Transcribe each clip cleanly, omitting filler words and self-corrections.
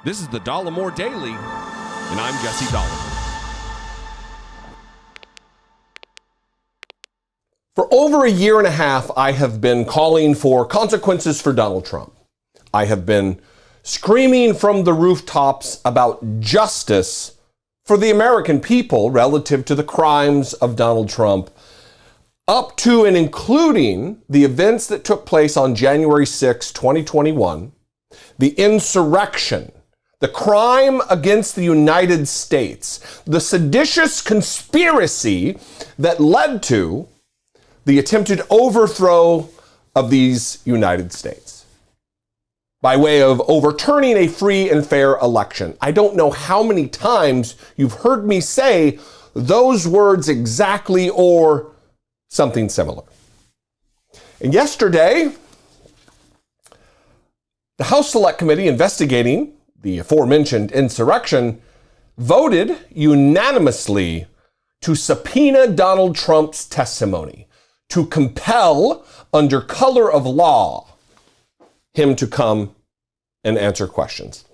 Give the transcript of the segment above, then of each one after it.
This is the Dollemore Daily, and I'm Jesse Dollemore. For over a year and a half, I have been calling for consequences for Donald Trump. I have been screaming from the rooftops about justice for the American people relative to the crimes of Donald Trump, up to and including the events that took place on January 6, 2021, the insurrection, the crime against the United States, the seditious conspiracy that led to the attempted overthrow of these United States by way of overturning a free and fair election. I don't know how many times you've heard me say those words exactly or something similar. And yesterday, the House Select Committee investigating the aforementioned insurrection voted unanimously to subpoena Donald Trump's testimony, to compel, under color of law, him to come and answer questions.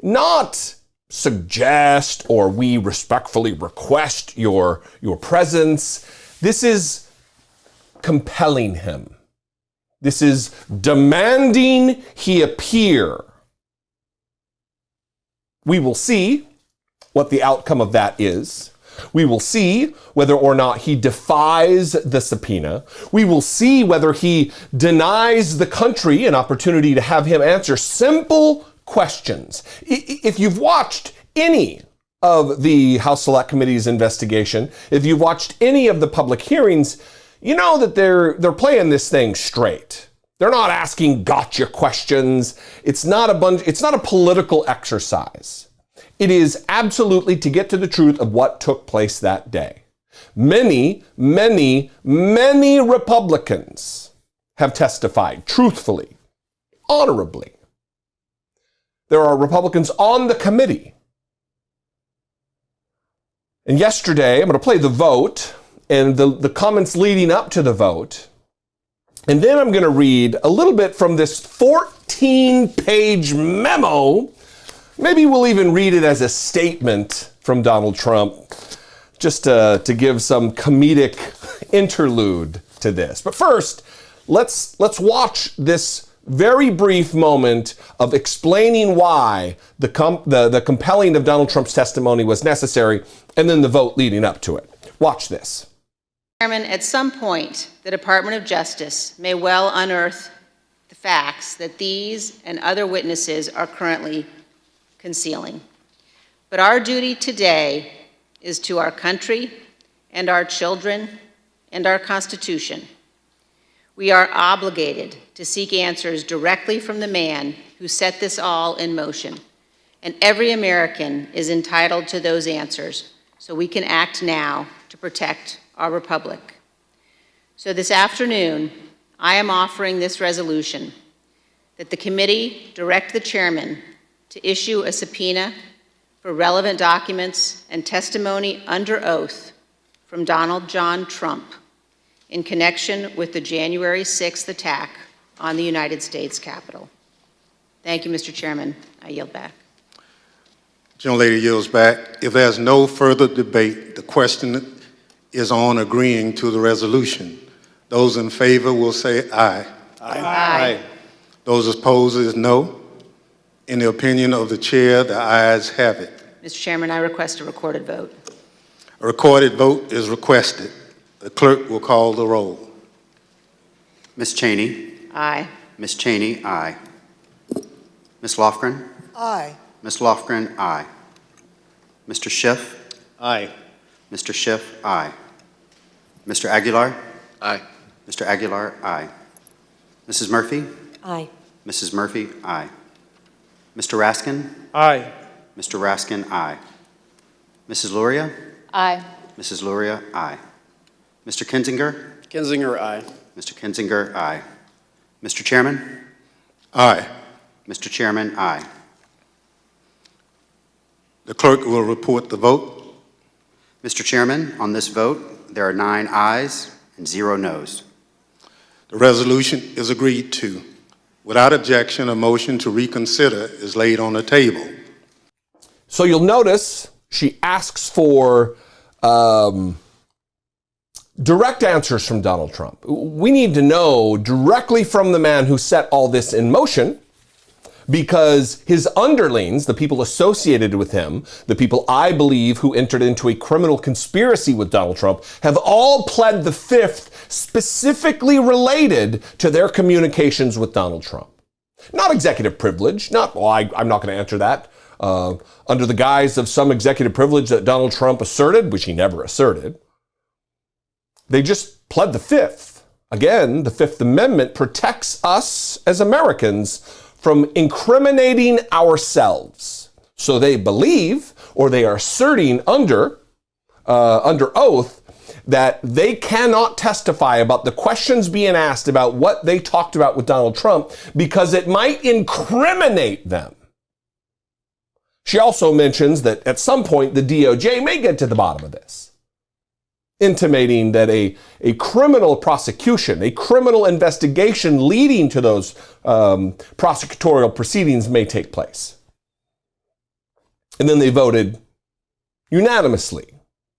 Not suggest or we respectfully request your presence. This is compelling him. This is demanding he appear. We will see what the outcome of that is. We will see whether or not he defies the subpoena. We will see whether he denies the country an opportunity to have him answer simple questions. If you've watched any of the House Select Committee's investigation, if you've watched any of the public hearings, you know that they're playing this thing straight. They're not asking gotcha questions. It's not a political exercise. It is absolutely to get to the truth of what took place that day. Many Republicans have testified truthfully, honorably. There are Republicans on the committee. And yesterday, I'm going to play the vote and the comments leading up to the vote. And then I'm going to read a little bit from this 14-page memo. Maybe we'll even read it as a statement from Donald Trump, just to give some comedic interlude to this. But first, let's watch this very brief moment of explaining why the compelling of Donald Trump's testimony was necessary, and then the vote leading up to it. Watch this. Chairman, at some point, the Department of Justice may well unearth the facts that these and other witnesses are currently concealing. But our duty today is to our country and our children and our Constitution. We are obligated to seek answers directly from the man who set this all in motion. And every American is entitled to those answers, so we can act now to protect our republic. So this afternoon, I am offering this resolution that the committee direct the chairman to issue a subpoena for relevant documents and testimony under oath from Donald John Trump in connection with the January 6th attack on the United States Capitol. Thank you, Mr. Chairman. I yield back. Gentlelady yields back. If there's no further debate, the question is on agreeing to the resolution. Those in favor will say aye. Aye. Aye. Those opposed is no. In the opinion of the chair, the ayes have it. Mr. Chairman, I request a recorded vote. A recorded vote is requested. The clerk will call the roll. Ms. Cheney. Aye. Ms. Cheney, aye. Ms. Lofgren. Aye. Ms. Lofgren, aye. Mr. Schiff. Aye. Mr. Schiff, aye. Mr. Aguilar. Aye. Mr. Aguilar, aye. Mrs. Murphy. Aye. Mrs. Murphy, aye. Mr. Raskin. Aye. Mr. Raskin, aye. Mrs. Luria. Aye. Mrs. Luria, aye. Mr. Kinzinger. Kinzinger, aye. Mr. Kinzinger, aye. Mr. Chairman. Aye. Mr. Chairman, aye. The clerk will report the vote. Mr. Chairman, on this vote, there are 9 ayes and 0 noes. The resolution is agreed to. Without objection, a motion to reconsider is laid on the table. So you'll notice she asks for direct answers from Donald Trump. We need to know directly from the man who set all this in motion, because his underlings, the people associated with him, the people I believe who entered into a criminal conspiracy with Donald Trump, have all pled the fifth, specifically related to their communications with Donald Trump. Not executive privilege, I'm not going to answer that. Under the guise of some executive privilege that Donald Trump asserted, which he never asserted. They just pled the fifth. Again, the Fifth Amendment protects us as Americans from incriminating ourselves. So they believe, or they are asserting under oath, that they cannot testify about the questions being asked about what they talked about with Donald Trump because it might incriminate them. She also mentions that at some point the DOJ may get to the bottom of this, intimating that a criminal prosecution, a criminal investigation leading to those prosecutorial proceedings may take place. And then they voted unanimously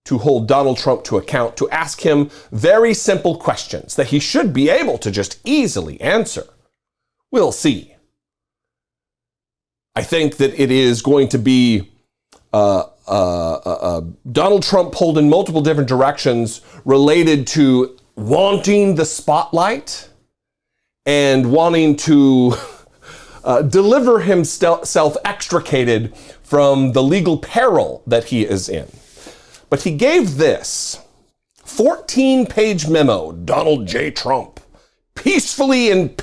to hold Donald Trump to account, to ask him very simple questions that he should be able to just easily answer. We'll see. I think that it is going to be Donald Trump pulled in multiple different directions related to wanting the spotlight and wanting to deliver himself extricated from the legal peril that he is in. But he gave this 14-page memo, Donald J. Trump, peacefully and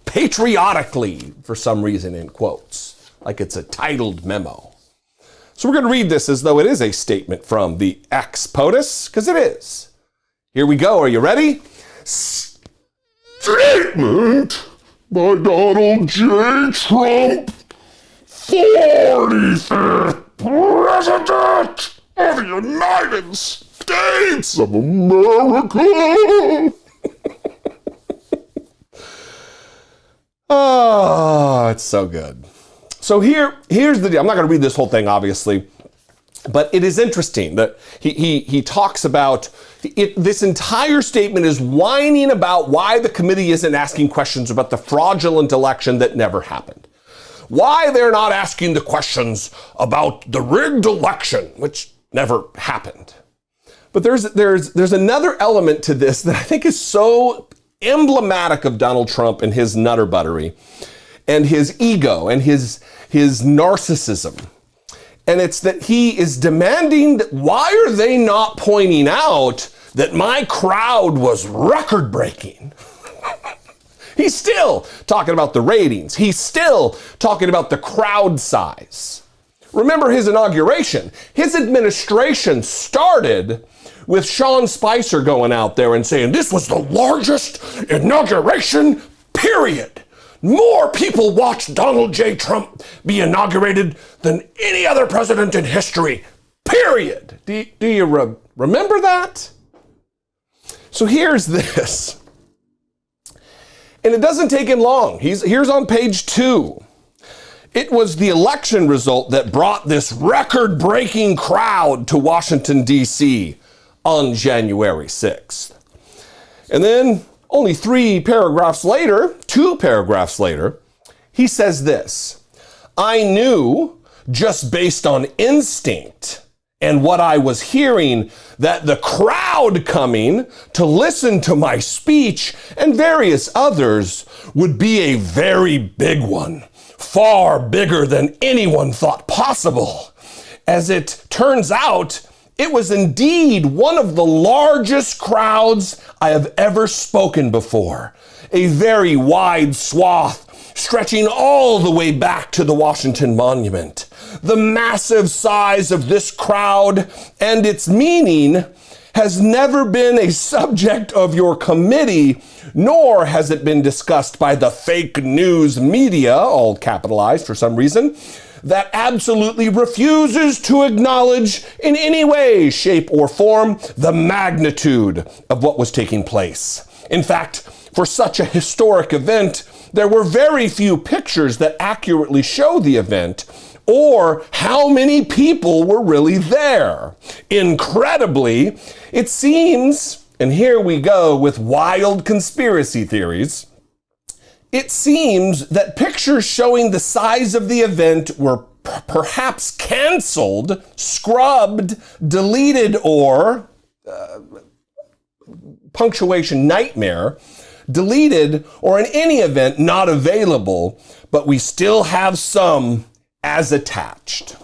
patriotically, for some reason, in quotes, like it's a titled memo. So we're going to read this as though it is a statement from the XPOTUS, because it is. Here we go. Are you ready? Statement by Donald J. Trump, 45th President of the United States of America. Oh, it's so good. So here's the deal. I'm not going to read this whole thing, obviously, but it is interesting that he talks about it. This entire statement is whining about why the committee isn't asking questions about the fraudulent election that never happened. Why they're not asking the questions about the rigged election, which never happened. But there's another element to this that I think is so emblematic of Donald Trump and his nutterbuttery and his ego and his narcissism. And it's that he is demanding that why are they not pointing out that my crowd was record-breaking? He's still talking about the ratings. He's still talking about the crowd size. Remember his inauguration. His administration started with Sean Spicer going out there and saying, this was the largest inauguration, period. More people watched Donald J. Trump be inaugurated than any other president in history, period. Do you remember that? So here's this. And it doesn't take him long. Here's on page 2. It was the election result that brought this record-breaking crowd to Washington, D.C. on January 6th. And then only 2 paragraphs later, he says this: I knew just based on instinct and what I was hearing that the crowd coming to listen to my speech and various others would be a very big one, far bigger than anyone thought possible. As it turns out, it was indeed one of the largest crowds I have ever spoken before. A very wide swath stretching all the way back to the Washington Monument. The massive size of this crowd and its meaning has never been a subject of your committee, nor has it been discussed by the fake news media, all capitalized for some reason, that absolutely refuses to acknowledge in any way, shape, or form the magnitude of what was taking place. In fact, for such a historic event, there were very few pictures that accurately show the event or how many people were really there. Incredibly, it seems, and here we go with wild conspiracy theories, it seems that pictures showing the size of the event were perhaps canceled, scrubbed, deleted, or punctuation nightmare, deleted, or in any event not available, but we still have some as attached.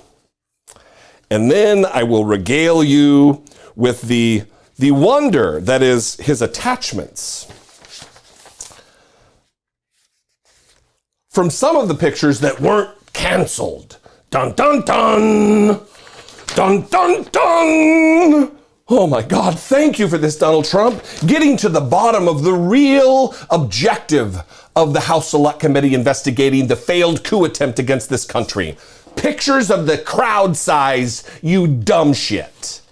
And then I will regale you with the wonder that is his attachments. From some of the pictures that weren't canceled. Dun dun dun! Dun dun dun! Oh my God, thank you for this, Donald Trump. Getting to the bottom of the real objective of the House Select Committee investigating the failed coup attempt against this country. Pictures of the crowd size, you dumb shit.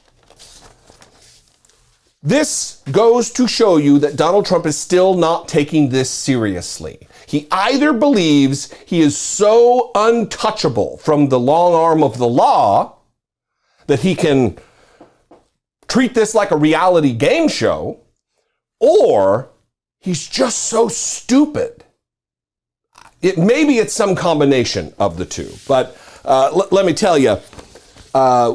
This goes to show you that Donald Trump is still not taking this seriously. He either believes he is so untouchable from the long arm of the law that he can treat this like a reality game show, or he's just so stupid. Maybe it's some combination of the two, but let me tell you,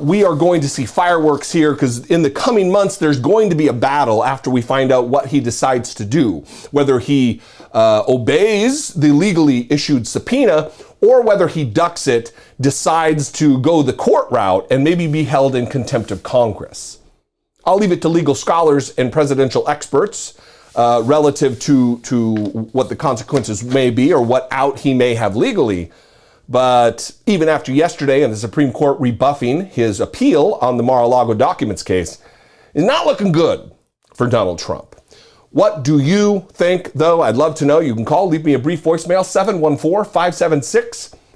we are going to see fireworks here because in the coming months, there's going to be a battle after we find out what he decides to do, whether he obeys the legally issued subpoena or whether he ducks it, decides to go the court route and maybe be held in contempt of Congress. I'll leave it to legal scholars and presidential experts relative to what the consequences may be or what out he may have legally. But even after yesterday and the Supreme Court rebuffing his appeal on the Mar-a-Lago documents case, is not looking good for Donald Trump. What do you think, though? I'd love to know. You can call, leave me a brief voicemail,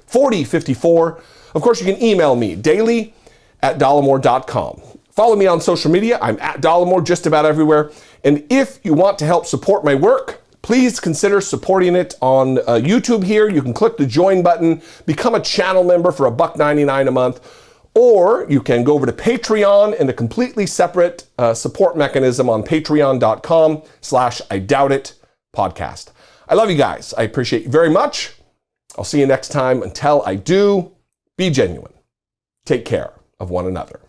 714-576-4054. Of course, you can email me, daily@dollemore.com. Follow me on social media. I'm at Dollemore just about everywhere. And if you want to help support my work, please consider supporting it on YouTube here. You can click the join button, become a channel member for $1.99 a month, or you can go over to Patreon in a completely separate support mechanism on patreon.com/IDoubtIt podcast. I love you guys. I appreciate you very much. I'll see you next time. Until I do, be genuine. Take care of one another.